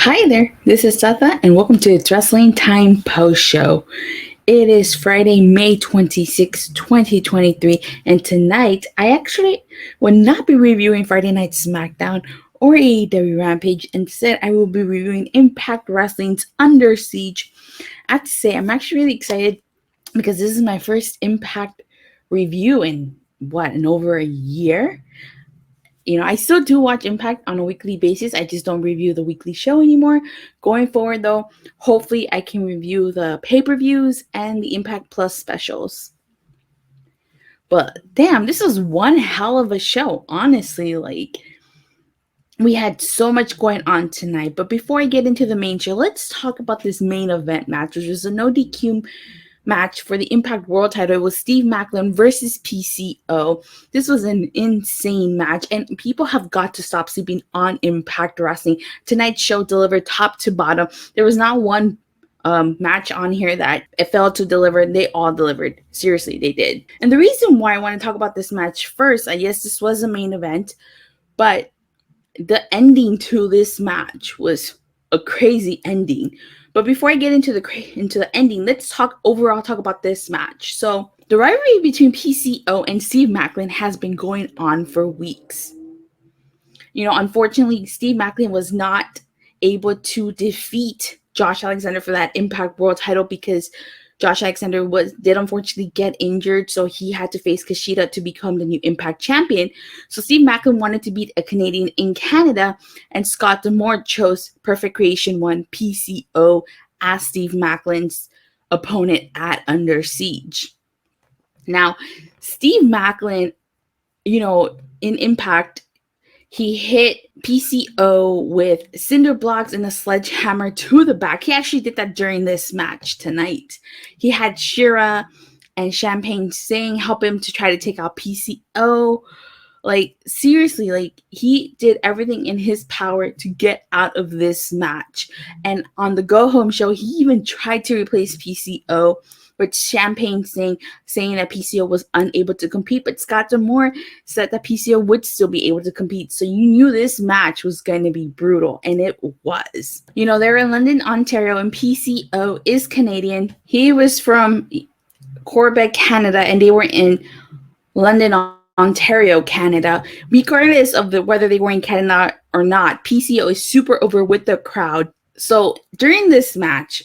Hi there, this is Satha, and welcome to the Wrestling Time Post Show. It is Friday, May 26, 2023, and tonight I actually will not be reviewing Friday Night SmackDown or AEW Rampage. Instead, I will be reviewing Impact Wrestling's Under Siege. I have to say, I'm actually really excited because this is my first Impact review in over a year. I still do watch Impact on a weekly basis. I just don't review the weekly show anymore. Going forward, though, hopefully I can review the pay-per-views and the Impact Plus specials. But damn, this was one hell of a show. Honestly, we had so much going on tonight. But before I get into the main show, let's talk about this main event match, which was a no DQ match for the Impact World title. It was Steve Maclin versus PCO. This was an insane match, and people have got to stop sleeping on Impact Wrestling. Tonight's show delivered top to bottom. There was not one match on here that it failed to deliver. They all delivered. Seriously, they did. And the reason why I want to talk about this match first, I guess this was a main event, but the ending to this match was a crazy ending. But before I get into the ending, let's talk about this match. So the rivalry between PCO and Steve Maclin has been going on for weeks. Unfortunately, Steve Maclin was not able to defeat Josh Alexander for that Impact World title because Josh Alexander did unfortunately get injured, so he had to face Kushida to become the new Impact champion. So Steve Maclin wanted to beat a Canadian in Canada, and Scott D'Amore chose Perfect Creation 1 PCO as Steve Maclin's opponent at Under Siege. Now, Steve Maclin, in Impact, he hit PCO with cinder blocks and a sledgehammer to the back. He actually did that during this match tonight. He had Shira and Champagne Singh help him to try to take out PCO. Seriously, he did everything in his power to get out of this match. And on the Go Home show, he even tried to replace PCO with Champagne saying that PCO was unable to compete, but Scott D'Amore said that PCO would still be able to compete. So you knew this match was going to be brutal, and it was. They're in London, Ontario, and PCO is Canadian. He was from Quebec, Canada, and they were in London, Ontario, Canada. Regardless of whether they were in Canada or not, PCO is super over with the crowd. So during this match,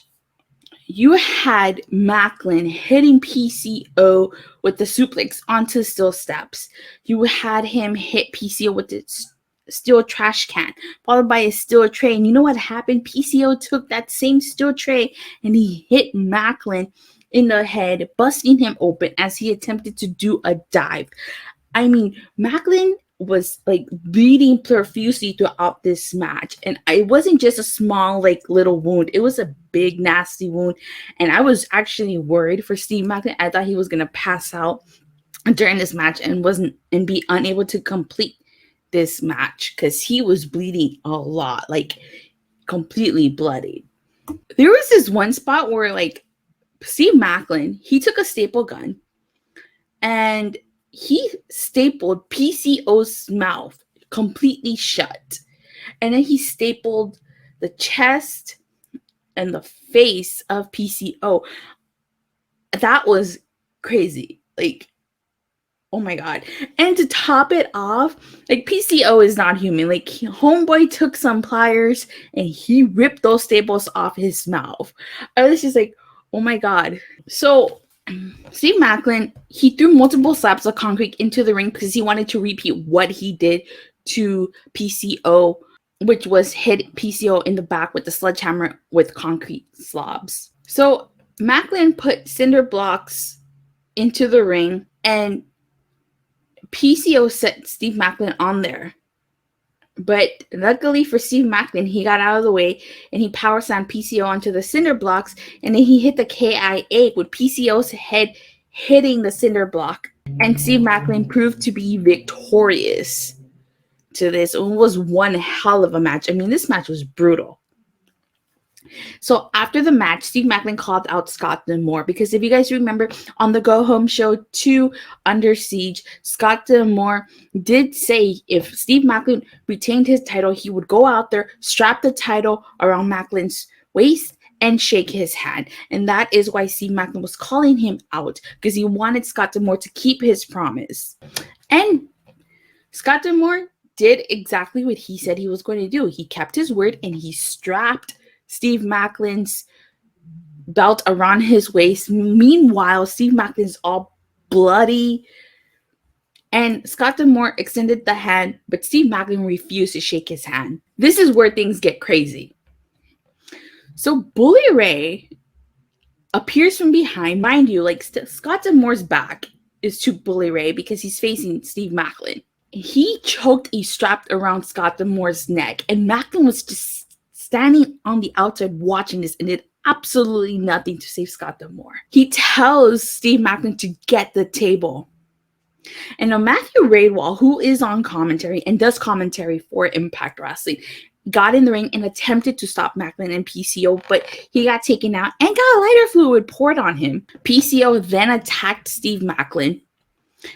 you had Maclin hitting PCO with the suplex onto steel steps. You had him hit PCO with the steel trash can, followed by a steel tray. And you know what happened? PCO took that same steel tray and he hit Maclin in the head, busting him open as he attempted to do a dive. I mean, Maclin was bleeding profusely throughout this match, and it wasn't just a small little wound. It was a big nasty wound, and I was actually worried for Steve Maclin. I thought he was gonna pass out during this match and be unable to complete this match because he was bleeding a lot, completely bloodied. There was this one spot where Steve Maclin, he took a staple gun and he stapled PCO's mouth completely shut. And then he stapled the chest and the face of PCO. That was crazy. Oh my God. And to top it off, PCO is not human. Homeboy took some pliers and he ripped those staples off his mouth. I was just oh my God. So Steve Maclin, he threw multiple slabs of concrete into the ring because he wanted to repeat what he did to PCO, which was hit PCO in the back with the sledgehammer with concrete slabs. So Maclin put cinder blocks into the ring and PCO set Steve Maclin on there. But luckily for Steve Maclin, he got out of the way and he power slammed PCO onto the cinder blocks, and then he hit the KIA with PCO's head hitting the cinder block. And Steve Maclin proved to be victorious to this. It was one hell of a match. I mean, this match was brutal. So after the match, Steve Maclin called out Scott D'Amore because if you guys remember on the Go Home Show 2 Under Siege, Scott D'Amore did say if Steve Maclin retained his title, he would go out there, strap the title around Maclin's waist, and shake his hand. And that is why Steve Maclin was calling him out, because he wanted Scott D'Amore to keep his promise. And Scott D'Amore did exactly what he said he was going to do. He kept his word and he strapped Steve Maclin's belt around his waist. Meanwhile, Steve Maclin's all bloody. And Scott D'Amore extended the hand, but Steve Maclin refused to shake his hand. This is where things get crazy. So Bully Ray appears from behind. Mind you, like Scott D'Amore's back is to Bully Ray because he's facing Steve Maclin. He choked a strap around Scott D'Amore's neck, and Maclin was just standing on the outside watching this and did absolutely nothing to save Scott D'Amore. He tells Steve Maclin to get the table. And now Matthew Raidwall, who is on commentary and does commentary for Impact Wrestling, got in the ring and attempted to stop Maclin and PCO, but he got taken out and got lighter fluid poured on him. PCO then attacked Steve Maclin.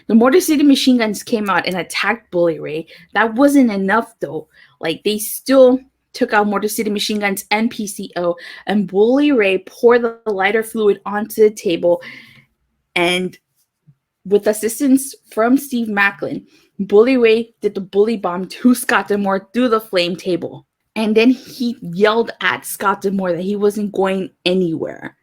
The Motor City Machine Guns came out and attacked Bully Ray. That wasn't enough though. Like they still took out Motor City Machine Guns and PCO, and Bully Ray poured the lighter fluid onto the table, and with assistance from Steve Maclin, Bully Ray did the bully bomb to Scott D'Amore through the flame table. And then he yelled at Scott D'Amore that he wasn't going anywhere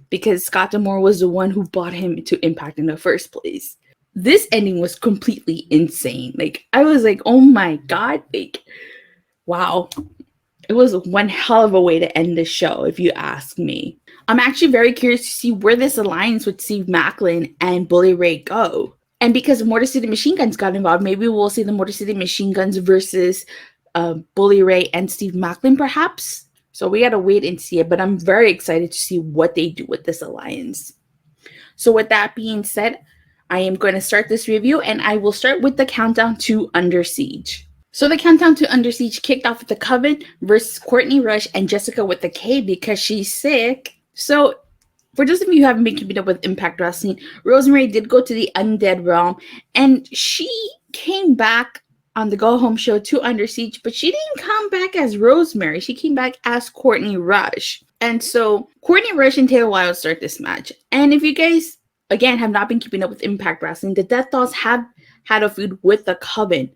because Scott D'Amore was the one who brought him to Impact in the first place. This ending was completely insane. Like, I was like, oh my God, like, wow. It was one hell of a way to end the show, if you ask me. I'm actually very curious to see where this alliance with Steve Maclin and Bully Ray go. And because Motor City Machine Guns got involved, maybe we'll see the Motor City Machine Guns versus Bully Ray and Steve Maclin, perhaps. So we gotta wait and see it. But I'm very excited to see what they do with this alliance. So with that being said, I am going to start this review, and I will start with the countdown to Under Siege. So the countdown to Under Siege kicked off with the Coven versus Courtney Rush and Jesicka with the K because she's sick. So for those of you who haven't been keeping up with Impact Wrestling, Rosemary did go to the Undead Realm, and she came back on the Go Home Show to Under Siege, but she didn't come back as Rosemary. She came back as Courtney Rush. And so Courtney Rush and Taylor Wilde start this match. And if you guys, again, have not been keeping up with Impact Wrestling, the Death Dolls have had a feud with the Coven.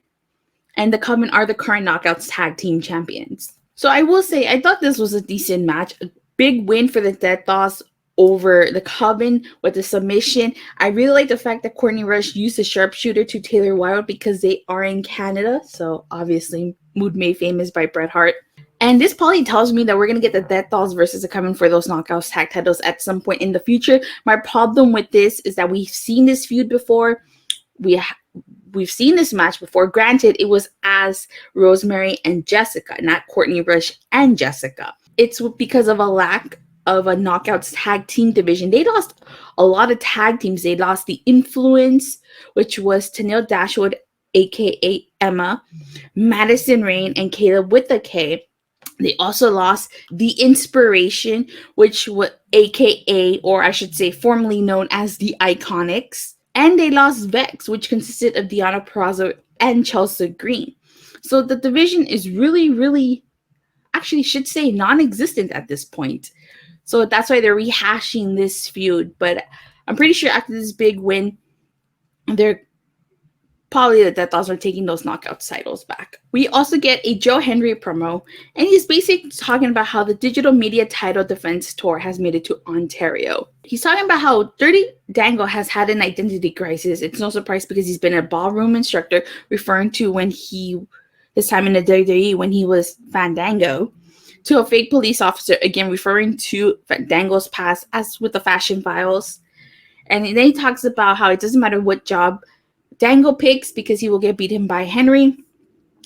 And the Coven are the current Knockouts Tag Team Champions. So I will say, I thought this was a decent match. A big win for the Death Dolls over the Coven with the submission. I really like the fact that Courtney Rush used a sharpshooter to Taylor Wilde because they are in Canada. So obviously, Mood Made Famous by Bret Hart. And this probably tells me that we're going to get the Death Dolls versus the Coven for those Knockouts Tag titles at some point in the future. My problem with this is that we've seen this feud before. We've seen this match before. Granted, it was as Rosemary and Jesicka, not Courtney Rush and Jesicka. It's because of a lack of a Knockouts tag team division. They lost a lot of tag teams. They lost the Influence, which was Tenille Dashwood, aka Emma, Madison Rain, and Caleb with the K. They also lost the Inspiration, which was aka, or I should say formerly known as the Iconics. And they lost Vex, which consisted of Deonna Purrazzo and Chelsea Green. So the division is really, actually should say non-existent at this point. So that's why they're rehashing this feud. But I'm pretty sure after this big win, they're probably the Death Dolls are taking those Knockouts titles back. We also get a Joe Hendry promo, and he's basically talking about how the Digital Media Title Defense Tour has made it to Ontario. He's talking about how Dirty Dango has had an identity crisis. It's no surprise because he's been a ballroom instructor, referring to when his time in the WWE when he was Fandango, to a fake police officer, again referring to Fandango's past as with the Fashion Files. And then he talks about how it doesn't matter what job Dango picks because he will get beaten by Henry.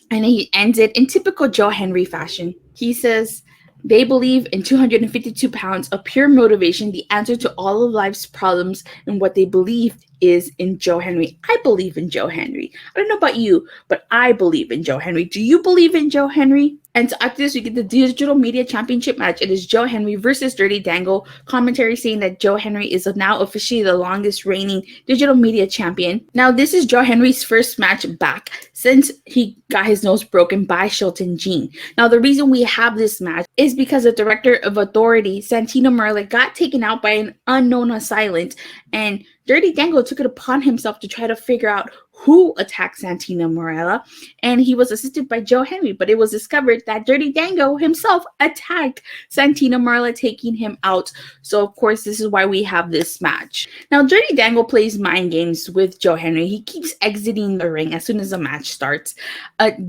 And he ends it in typical Joe Hendry fashion. He says, they believe in 252 pounds of pure motivation, the answer to all of life's problems, and what they believe is in Joe Hendry. I believe in Joe Hendry. I don't know about you, but I believe in Joe Hendry. Do you believe in Joe Hendry? And so after this, we get the Digital Media Championship match. It is Joe Hendry versus Dirty Dango. Commentary saying that Joe Hendry is now officially the longest reigning Digital Media Champion. Now, this is Joe Hendry's first match back since he got his nose broken by Sheldon Jean. Now, the reason we have this match is because the Director of Authority, Santino Marella, got taken out by an unknown assailant, and Dirty Dango took it upon himself to try to figure out who attacked Santino Marella, and he was assisted by Joe Hendry, but it was discovered that Dirty Dango himself attacked Santino Marella, taking him out. So, of course, this is why we have this match. Now, Dirty Dango plays mind games with Joe Hendry. He keeps exiting the ring as soon as the match starts.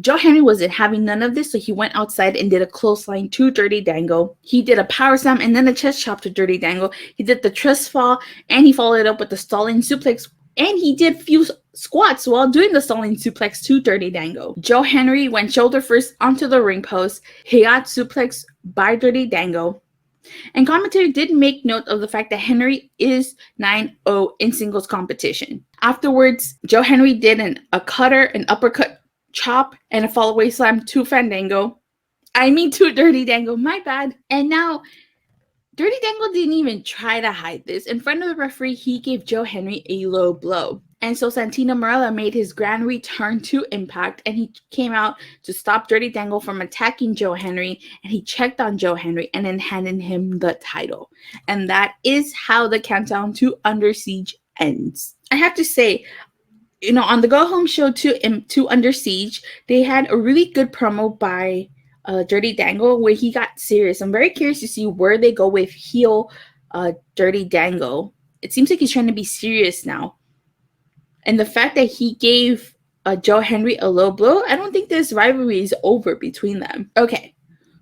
Joe Hendry wasn't having none of this, so he went outside and did a clothesline to Dirty Dango. He did a power slam and then a chest chop to Dirty Dango. He did the trust fall, and he followed it up with the stalling suplex, and he did few squats while doing the stalling suplex to Dirty Dango. Joe Hendry went shoulder first onto the ring post. He got suplexed by Dirty Dango. And commentary did make note of the fact that Hendry is 9-0 in singles competition. Afterwards, Joe Hendry did a cutter, an uppercut chop, and a fall-away slam to to Dirty Dango, my bad. And now, Dirty Dango didn't even try to hide this. In front of the referee, he gave Joe Hendry a low blow. And so Santino Marella made his grand return to Impact, and he came out to stop Dirty Dango from attacking Joe Hendry, and he checked on Joe Hendry and then handed him the title. And that is how the countdown to Under Siege ends. I have to say, on the Go Home show to Under Siege, they had a really good promo by Dirty Dango where he got serious. I'm very curious to see where they go with heel Dirty Dango. It seems like he's trying to be serious now. And the fact that he gave Joe Hendry a low blow, I don't think this rivalry is over between them. Okay,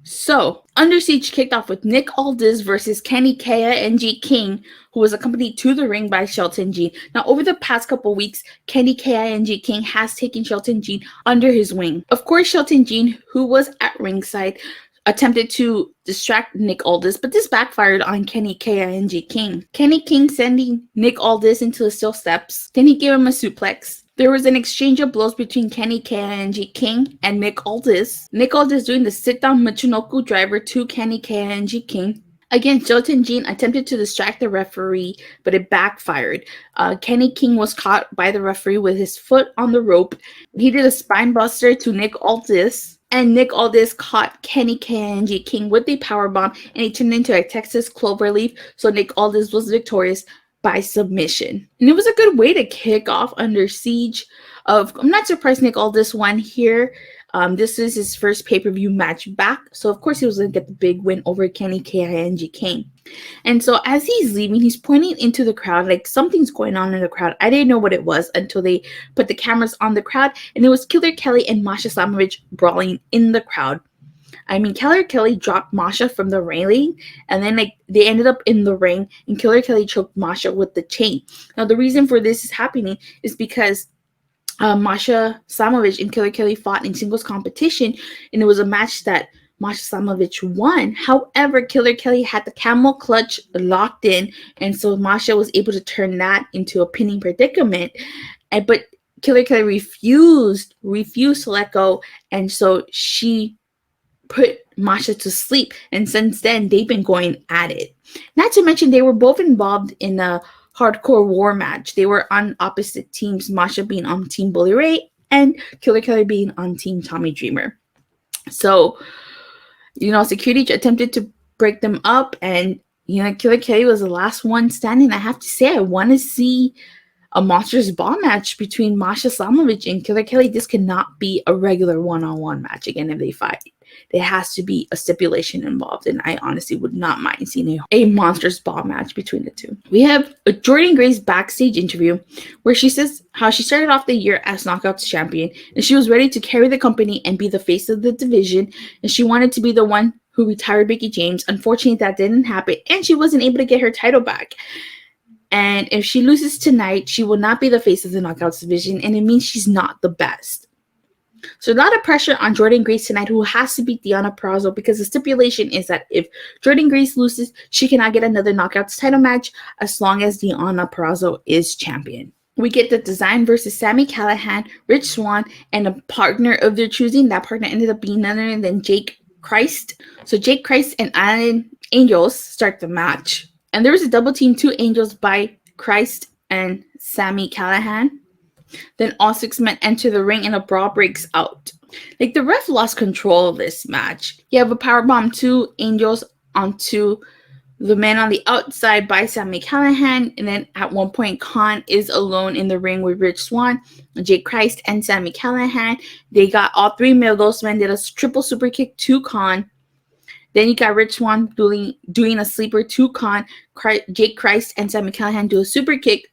so Under Siege kicked off with Nick Aldis versus Kenny K.I.N.G. King, who was accompanied to the ring by Sheldon Jean. Now, over the past couple weeks, Kenny K.I.N.G. King has taken Sheldon Jean under his wing. Of course, Sheldon Jean, who was at ringside, attempted to distract Nick Aldis, but this backfired on Kenny K.I.N.G. King. Kenny King sending Nick Aldis into the steel steps. Then he gave him a suplex. There was an exchange of blows between Kenny K.I.N.G. King and Nick Aldis. Nick Aldis doing the sit-down Michinoku driver to Kenny K.I.N.G. King. Again, Sheldon Jean attempted to distract the referee, but it backfired. Kenny King was caught by the referee with his foot on the rope. He did a spine buster to Nick Aldis. And Nick Aldis caught Kenny K.I.N.G. King with a powerbomb, and he turned into a Texas cloverleaf, so Nick Aldis was victorious by submission. And it was a good way to kick off Under Siege. I'm not surprised Nick Aldis won here. This is his first pay-per-view match back, so of course he was going to get the big win over Kenny K.I.N.G. King. And so as he's leaving, he's pointing into the crowd like something's going on in the crowd. I didn't know what it was until they put the cameras on the crowd, and it was Killer Kelly and Masha Slamovich brawling in the crowd. Killer Kelly dropped Masha from the railing, and then they ended up in the ring, and Killer Kelly choked Masha with the chain. Now the reason for this is happening is because Masha Slamovich and Killer Kelly fought in singles competition, and it was a match that Masha Slamovich won. However, Killer Kelly had the camel clutch locked in, and so Masha was able to turn that into a pinning predicament. But Killer Kelly refused to let go, and so she put Masha to sleep. And since then, they've been going at it. Not to mention, they were both involved in a hardcore war match. They were on opposite teams, Masha being on Team Bully Ray and Killer Kelly being on Team Tommy Dreamer. So, security attempted to break them up, and Killer Kelly was the last one standing. I have to say, I want to see a Monsters Ball match between Masha Slamovich and Killer Kelly. This cannot be a regular one-on-one match again if they fight. There has to be a stipulation involved, and I honestly would not mind seeing a Monsters Ball match between the two. We have a Jordynne Grace backstage interview where she says how she started off the year as Knockouts champion, and she was ready to carry the company and be the face of the division, and she wanted to be the one who retired Mickie James. Unfortunately, that didn't happen, and she wasn't able to get her title back. And if she loses tonight, she will not be the face of the Knockouts division, and it means she's not the best. So a lot of pressure on Jordynne Grace tonight, who has to beat Deonna Purrazzo, because the stipulation is that if Jordynne Grace loses, she cannot get another Knockouts title match as long as Deonna Purrazzo is champion. We get the Design versus Sami Callihan, Rich Swann, and a partner of their choosing. That partner ended up being none other than Jake Crist. So Jake Crist and Island Angels start the match. And there was a double team, 2 Angels by Crist and Sami Callihan. Then all 6 men enter the ring and a brawl breaks out. Like, the ref lost control of this match. You have a powerbomb 2 Angels onto the man on the outside by Sami Callihan, and then at one point, Khan is alone in the ring with Rich Swann, Jake Crist, and Sami Callihan. They got all 3 Migos men did a triple super kick to Khan. Then you got Rich Swann doing a sleeper to Khan. Jake Crist and Sami Callihan do a super kick.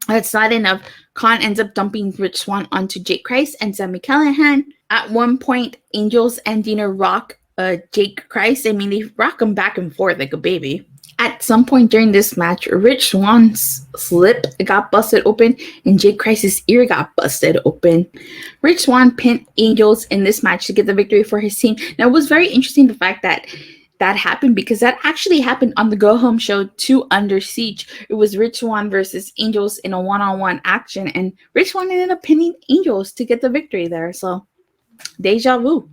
That's not enough. Khan ends up dumping Rich Swann onto Jake Crist and Sami Callihan. At one point, Angels and Dina rock Jake Crist. I mean, they rock him back and forth like a baby. At some point during this match, Rich Swann's lip got busted open and Jake Crist's ear got busted open. Rich Swann pinned Angels in this match to get the victory for his team. Now, it was very interesting the fact that happened, because that actually happened on the Go Home show 2 Under Siege. It was Rich Swann versus Angels in a one-on-one action, and Rich Swann ended up pinning Angels to get the victory there. So, deja vu.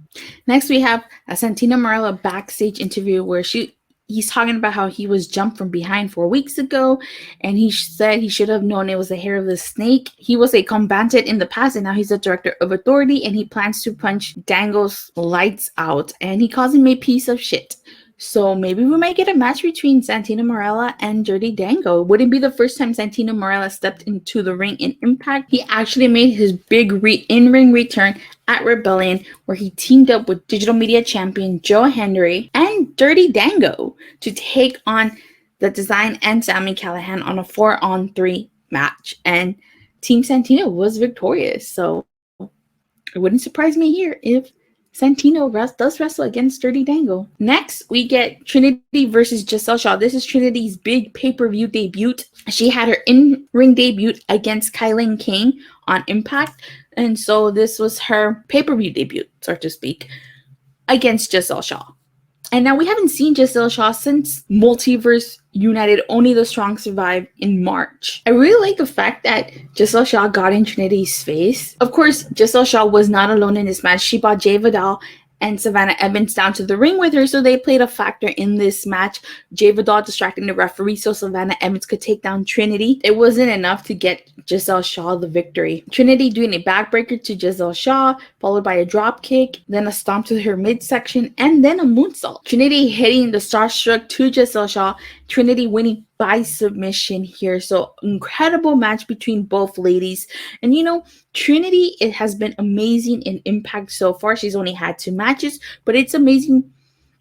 Next, we have a Santino Marella backstage interview where he's talking about how he was jumped from behind 4 weeks ago, and he said he should have known it was the hair of the snake. He was a combatant in the past, and now he's a director of authority, and he plans to punch Dango's lights out, and he calls him a piece of shit. So maybe we might get a match between Santino Marella and Dirty Dango. It wouldn't be the first time Santino Marella stepped into the ring in Impact. He actually made his big in-ring return at Rebellion, where he teamed up with digital media champion Joe Hendry and Dirty Dango to take on the Design and Sami Callihan on a 4-on-3 match. And Team Santino was victorious. So it wouldn't surprise me here if Santino does wrestle against Dirty Dango. Next, we get Trinity versus Gisele Shaw. This is Trinity's big pay-per-view debut. She had her in-ring debut against Kylan King on Impact. And so this was her pay-per-view debut, so to speak, against Gisele Shaw. And now we haven't seen Gisele Shaw since Multiverse United, Only the Strong Survive in March. I really like the fact that Gisele Shaw got in Trinity's face. Of course, Gisele Shaw was not alone in this match. She brought Jay Vidal and Savannah Evans down to the ring with her, so they played a factor in this match. Jay Vidal distracting the referee so Savannah Evans could take down Trinity. It wasn't enough to get Gisele Shaw the victory. Trinity doing a backbreaker to Gisele Shaw, followed by a drop kick, then a stomp to her midsection, and then a moonsault. Trinity hitting the Starstruck to Gisele Shaw, Trinity winning by submission here. So incredible match between both ladies. And you know, Trinity, it has been amazing in Impact so far. She's only had 2 matches, but it's amazing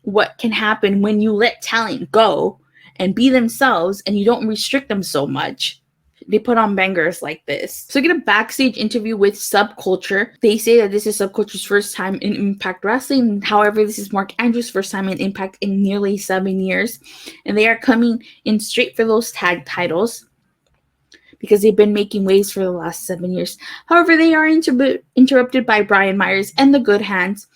what can happen when you let talent go and be themselves and you don't restrict them so much. They put on bangers like this. So get a backstage interview with SubCulture. They say that this is SubCulture's first time in Impact Wrestling. However, this is Mark Andrews' first time in Impact in nearly 7 years. And they are coming in straight for those tag titles because they've been making waves for the last 7 years. However, they are interrupted by Brian Myers and the Good Hands,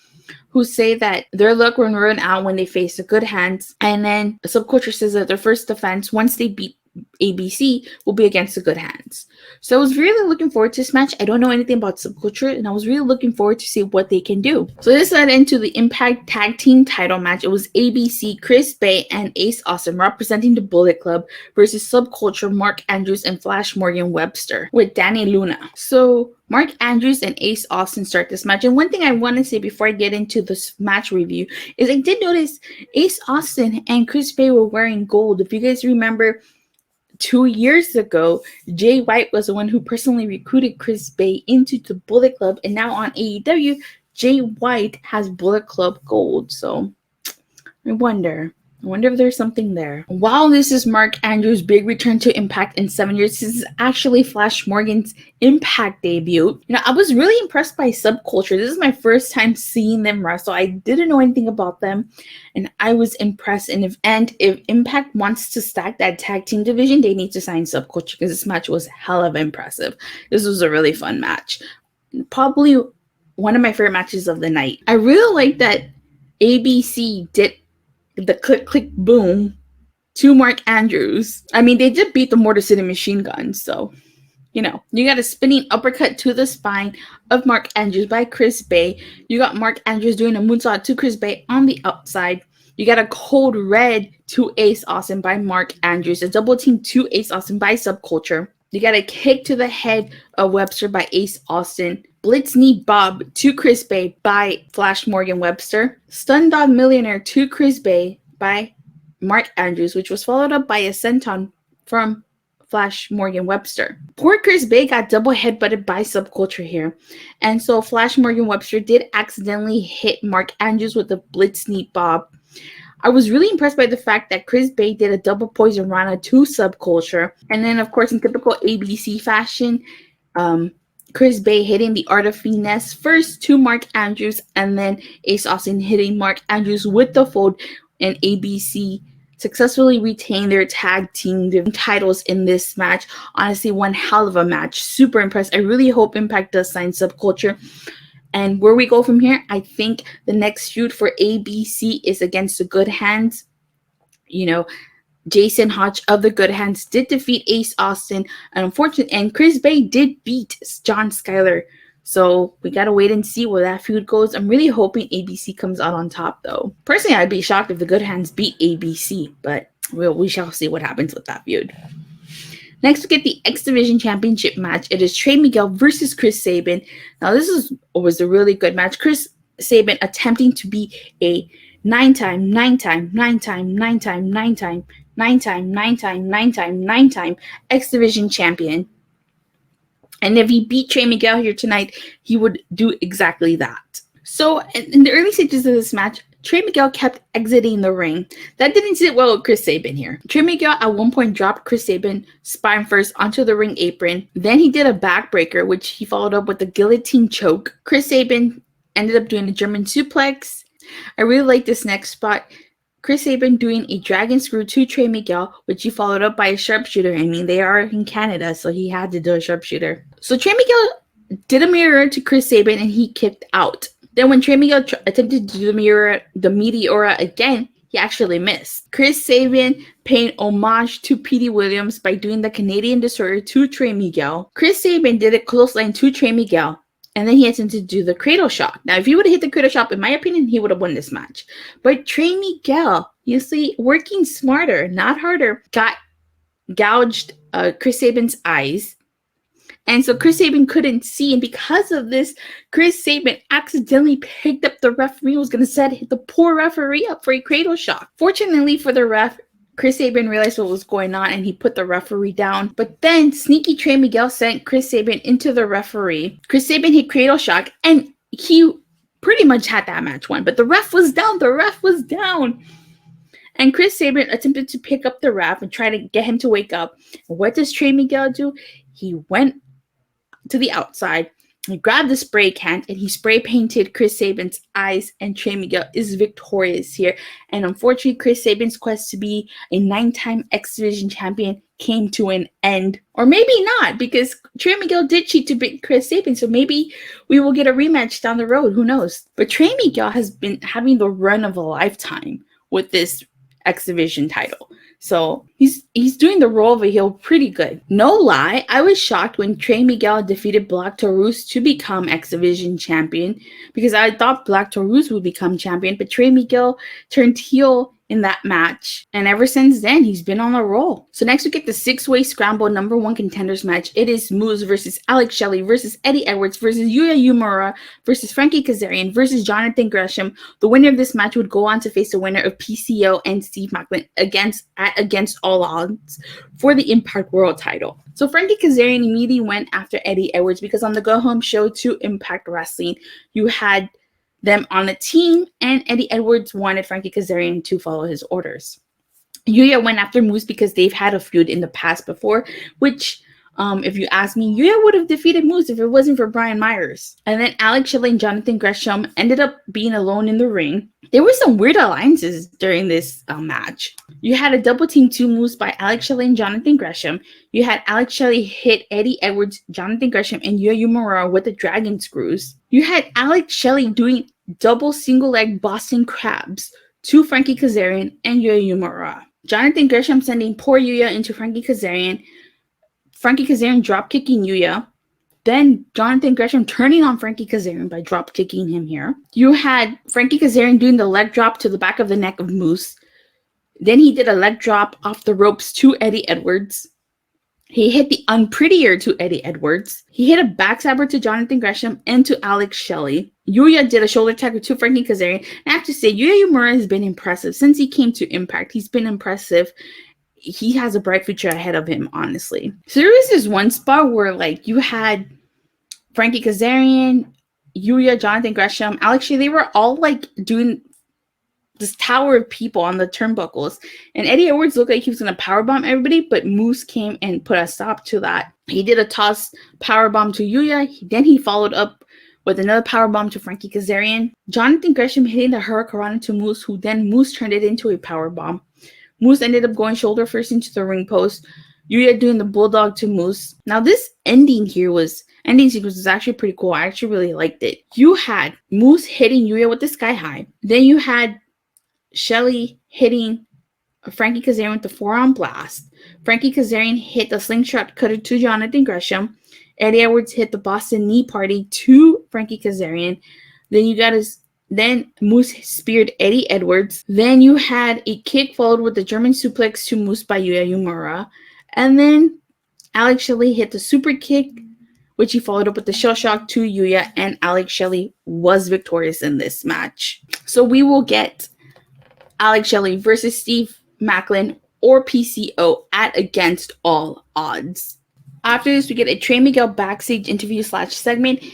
who say that their luck will run out when they face the Good Hands. And then SubCulture says that their first defense, once they beat ABC, will be against the Good Hands. So I was really looking forward to this match. I don't know anything about SubCulture, and I was really looking forward to see what they can do. So this led into the Impact Tag Team title match. It was ABC, Chris Bay, and Ace Austin representing the Bullet Club versus SubCulture, Mark Andrews, and Flash Morgan Webster with Dani Luna. So Mark Andrews and Ace Austin start this match. And one thing I want to say before I get into this match review is I did notice Ace Austin and Chris Bay were wearing gold. If you guys remember, 2 years ago, Jay White was the one who personally recruited Chris Bay into the Bullet Club, and now on AEW, Jay White has Bullet Club gold. So I wonder if there's something there. While this is Mark Andrews' big return to Impact in 7 years, this is actually Flash Morgan's Impact debut. You know, I was really impressed by SubCulture. This is my first time seeing them wrestle. I didn't know anything about them, and I was impressed. And if Impact wants to stack that tag team division, they need to sign SubCulture because this match was hell of impressive. This was a really fun match. Probably one of my favorite matches of the night. I really like that ABC did the click, click, boom to Mark Andrews. I mean, they did beat the Motor City Machine Guns, so You got a spinning uppercut to the spine of Mark Andrews by Chris Bey. You got Mark Andrews doing a moonsault to Chris Bey on the outside. You got a cold red to Ace Austin by Mark Andrews. A double team to Ace Austin by SubCulture. You got a kick to the head of Webster by Ace Austin. Blitz knee bob to Chris Bey by Flash Morgan Webster. Stun Dog Millionaire to Chris Bey by Mark Andrews, which was followed up by a senton from Flash Morgan Webster. Poor Chris Bey got double headbutted by SubCulture here. And so Flash Morgan Webster did accidentally hit Mark Andrews with a blitz knee bob. I was really impressed by the fact that Chris Bey did a double poison rana to SubCulture. And then, of course, in typical ABC fashion, Chris Bey hitting the Art of Finesse first to Mark Andrews, and then Ace Austin hitting Mark Andrews with the fold, and ABC successfully retained their tag team titles in this match. Honestly, one hell of a match. Super impressed. I really hope Impact does sign SubCulture. And where we go from here, I think the next feud for ABC is against the Good Hands. Jason Hodge of the Good Hands did defeat Ace Austin. And Chris Bey did beat John Skyler. So we got to wait and see where that feud goes. I'm really hoping ABC comes out on top, though. Personally, I'd be shocked if the Good Hands beat ABC. But we shall see what happens with that feud. Next, we get the X Division Championship match. It is Trey Miguel versus Chris Sabin. Now, this was a really good match. Chris Sabin attempting to be a nine-time X Division champion. And if he beat Trey Miguel here tonight, he would do exactly that. So, in the early stages of this match, Trey Miguel kept exiting the ring. That didn't sit well with Chris Sabin here. Trey Miguel at one point dropped Chris Sabin spine first onto the ring apron. Then he did a backbreaker, which he followed up with a guillotine choke. Chris Sabin ended up doing a German suplex. I really like this next spot. Chris Sabin doing a dragon screw to Trey Miguel, which he followed up by a sharpshooter. I mean, they are in Canada, so he had to do a sharpshooter. So Trey Miguel did a mirror to Chris Sabin, and he kicked out. Then when Trey Miguel attempted to do the Meteora again, he actually missed. Chris Sabin paying homage to Petey Williams by doing the Canadian Destroyer to Trey Miguel. Chris Sabin did a clothesline to Trey Miguel, and then he attempted to do the Cradle Shock. Now, if he would have hit the Cradle Shock, in my opinion, he would have won this match. But Trey Miguel, you see, working smarter, not harder, gouged Chris Sabin's eyes. And so Chris Sabin couldn't see. And because of this, Chris Sabin accidentally picked up the referee. Was going to set the poor referee up for a Cradle Shock. Fortunately for the ref, Chris Sabin realized what was going on and he put the referee down. But then sneaky Trey Miguel sent Chris Sabin into the referee. Chris Sabin hit Cradle Shock and he pretty much had that match won. But the ref was down. And Chris Sabin attempted to pick up the ref and try to get him to wake up. What does Trey Miguel do? He went to the outside, he grabbed the spray can, and he spray painted Chris Sabin's eyes, and Trey Miguel is victorious here. And unfortunately, Chris Sabin's quest to be a 9-time X Division champion came to an end. Or maybe not, because Trey Miguel did cheat to beat Chris Sabin, so maybe we will get a rematch down the road. Who knows? But Trey Miguel has been having the run of a lifetime with this X Division title. So he's doing the role of a heel pretty good. No lie, I was shocked when Trey Miguel defeated Black Taurus to become X Division champion, because I thought Black Taurus would become champion, but Trey Miguel turned heel in that match. And ever since then, he's been on a roll. So next we get the 6-way Scramble #1 contenders match. It is Moose versus Alex Shelley versus Eddie Edwards versus Yuya Uemura versus Frankie Kazarian versus Jonathan Gresham. The winner of this match would go on to face the winner of PCO and Steve Maclin against all odds for the Impact World title. So Frankie Kazarian immediately went after Eddie Edwards because on the Go Home show to Impact Wrestling, you had them on a team, and Eddie Edwards wanted Frankie Kazarian to follow his orders. Yuya went after Moose because they've had a feud in the past before, which, if you ask me, Yuya would have defeated Moose if it wasn't for Brian Myers. And then Alex Shelley and Jonathan Gresham ended up being alone in the ring. There were some weird alliances during this match. You had a double team 2 moves by Alex Shelley and Jonathan Gresham. You had Alex Shelley hit Eddie Edwards, Jonathan Gresham, and Yuya Uemura with the dragon screws. You had Alex Shelley doing double single leg Boston Crabs to Frankie Kazarian and Yuya Uemura. Jonathan Gresham sending poor Yuya into Frankie Kazarian Frankie Kazarian drop kicking Yuya. Then Jonathan Gresham turning on Frankie Kazarian by drop kicking him here. You had Frankie Kazarian doing the leg drop to the back of the neck of Moose. Then he did a leg drop off the ropes to Eddie Edwards. He hit the unprettier to Eddie Edwards. He hit a backstabber to Jonathan Gresham and to Alex Shelley. Yuya did a shoulder tackle to Frankie Kazarian. And I have to say, Yuya Uemura has been impressive. Since he came to Impact, he's been impressive. He has a bright future ahead of him, honestly. So there was this one spot where, like, you had Frankie Kazarian, Yuya, Jonathan Gresham, Alex Shelley, they were all, like, doing this tower of people on the turnbuckles. And Eddie Edwards looked like he was going to powerbomb everybody, but Moose came and put a stop to that. He did a toss powerbomb to Yuya. Then he followed up with another powerbomb to Frankie Kazarian. Jonathan Gresham hitting the Hurricanrana to Moose, who then Moose turned it into a powerbomb. Moose ended up going shoulder first into the ring post. Yuya doing the bulldog to Moose. Now this ending sequence was actually pretty cool. I actually really liked it. You had Moose hitting Yuya with the sky high. Then you had Shelley hitting Frankie Kazarian with the forearm blast. Frankie Kazarian hit the slingshot cutter to Jonathan Gresham. Eddie Edwards hit the Boston Knee Party to Frankie Kazarian. Then Moose speared Eddie Edwards. Then you had a kick followed with the German suplex to Moose by Yuya Uemura. And then Alex Shelley hit the super kick, which he followed up with the shell shock to Yuya, and Alex Shelley was victorious in this match. So we will get Alex Shelley versus Steve Maclin or PCO at Against All Odds. After this, we get a Trey Miguel backstage interview / segment.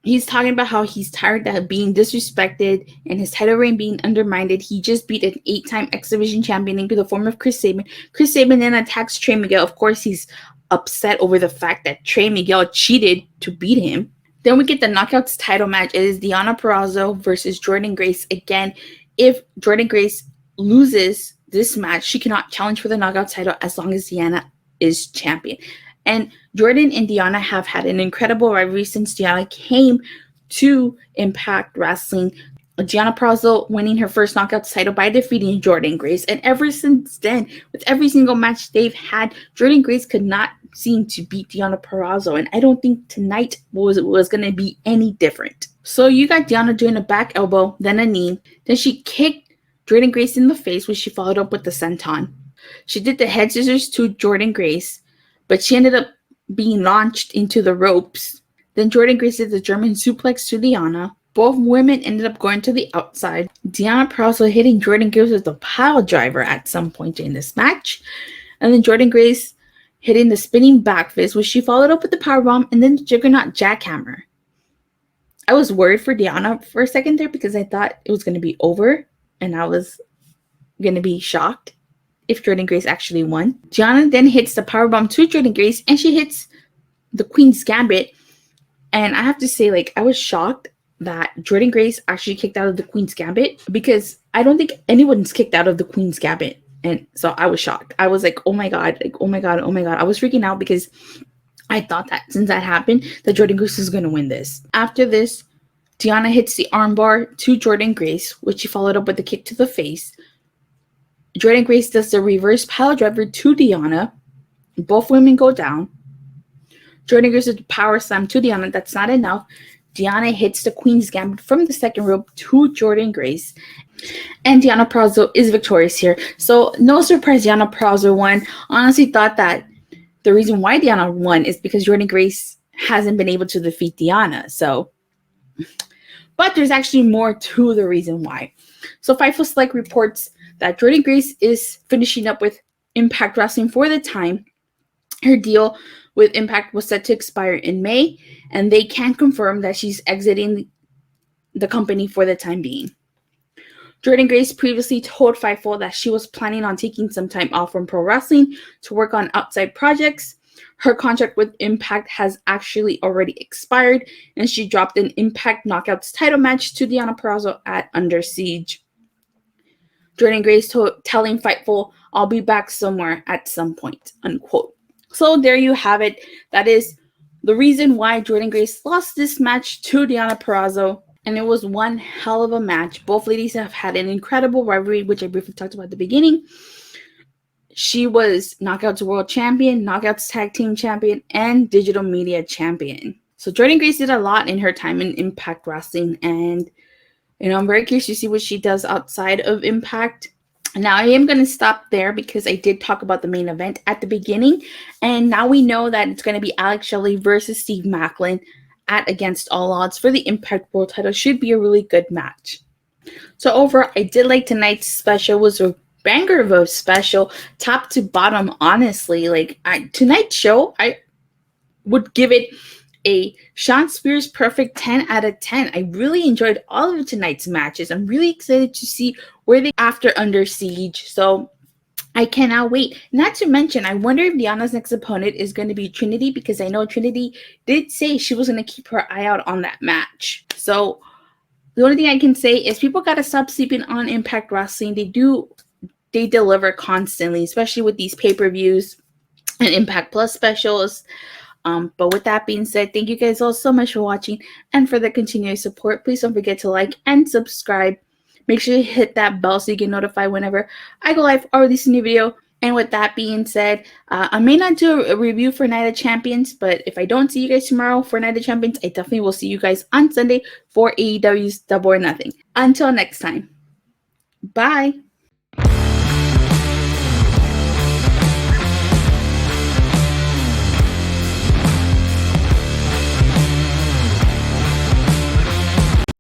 He's talking about how he's tired of being disrespected and his title reign being undermined. He just beat an 8-time X Division champion into the form of Chris Sabin. Chris Sabin then attacks Trey Miguel. Of course, he's upset over the fact that Trey Miguel cheated to beat him. Then we get the Knockouts title match. It is Deonna Purrazzo versus Jordynne Grace. Again, if Jordynne Grace loses this match, she cannot challenge for the Knockouts title as long as Deonna is champion. And Jordynne and Deonna have had an incredible rivalry since Deonna came to Impact Wrestling. Deonna Purrazzo winning her first Knockouts title by defeating Jordynne Grace. And ever since then, with every single match they've had, Jordynne Grace could not seem to beat Deonna Purrazzo. And I don't think tonight was going to be any different. So you got Deonna doing a back elbow, then a knee. Then she kicked Jordynne Grace in the face, which she followed up with the senton. She did the head scissors to Jordynne Grace, but she ended up being launched into the ropes. Then Jordynne Grace did the German suplex to Deonna. Both women ended up going to the outside. Deonna Purrazzo hitting Jordynne Grace with a pile driver at some point in this match. And then Jordynne Grace hitting the spinning back fist, which she followed up with the powerbomb and then the Juggernaut jackhammer. I was worried for Deonna for a second there because I thought it was going to be over and I was going to be shocked if Jordynne Grace actually won. Deonna then hits the powerbomb to Jordynne Grace and she hits the Queen's Gambit. And I have to say, like, I was shocked that Jordynne Grace actually kicked out of the Queen's Gambit because I don't think anyone's kicked out of the Queen's Gambit. And so I was shocked. I was like, oh my God, oh my God. I was freaking out because I thought that since that happened, that Jordynne Grace was going to win this. After this, Deonna hits the armbar to Jordynne Grace, which she followed up with a kick to the face. Jordynne Grace does the reverse pile driver to Deonna. Both women go down. Jordynne Grace does the power slam to Deonna. That's not enough. Deonna hits the Queen's Gambit from the second rope to Jordynne Grace. And Deonna Purrazzo is victorious here. So no surprise Deonna Purrazzo won. Honestly thought that the reason why Deonna won is because Jordynne Grace hasn't been able to defeat Deonna. But there's actually more to the reason why. So Fightful Select reports that Jordynne Grace is finishing up with Impact Wrestling for the time. Her deal with Impact was set to expire in May, and they can confirm that she's exiting the company for the time being. Jordynne Grace previously told Fightful that she was planning on taking some time off from pro wrestling to work on outside projects. Her contract with Impact has actually already expired, and she dropped an Impact Knockouts title match to Deonna Purrazzo at Under Siege. Jordynne Grace telling Fightful, "I'll be back somewhere at some point," unquote. So there you have it. That is the reason why Jordynne Grace lost this match to Deonna Purrazzo. And it was one hell of a match. Both ladies have had an incredible rivalry, which I briefly talked about at the beginning. she was Knockouts World Champion, Knockouts Tag Team Champion, and Digital Media Champion. So Jordynne Grace did a lot in her time in Impact Wrestling, and I'm very curious to see what she does outside of Impact. Now, I am going to stop there because I did talk about the main event at the beginning, and now we know that it's going to be Alex Shelley versus Steve Maclin at Against All Odds for the Impact World title. Should be a really good match. So overall, I did like tonight's special. It was a banger of a special, top to bottom, honestly. Like, tonight's show, I would give it a Shawn Spears perfect 10 out of 10. I really enjoyed all of tonight's matches. I'm really excited to see where they after Under Siege. So I cannot wait. Not to mention, I wonder if Diana's next opponent is going to be Trinity, because I know Trinity did say she was going to keep her eye out on that match. So the only thing I can say is people got to stop sleeping on Impact Wrestling. They deliver constantly, especially with these pay-per-views and Impact Plus specials. But with that being said, thank you guys all so much for watching and for the continued support. Please don't forget to like and subscribe. Make sure you hit that bell so you get notified whenever I go live or release a new video. And with that being said, I may not do a review for Night of Champions, but if I don't see you guys tomorrow for Night of Champions, I definitely will see you guys on Sunday for AEW's Double or Nothing. Until next time, bye.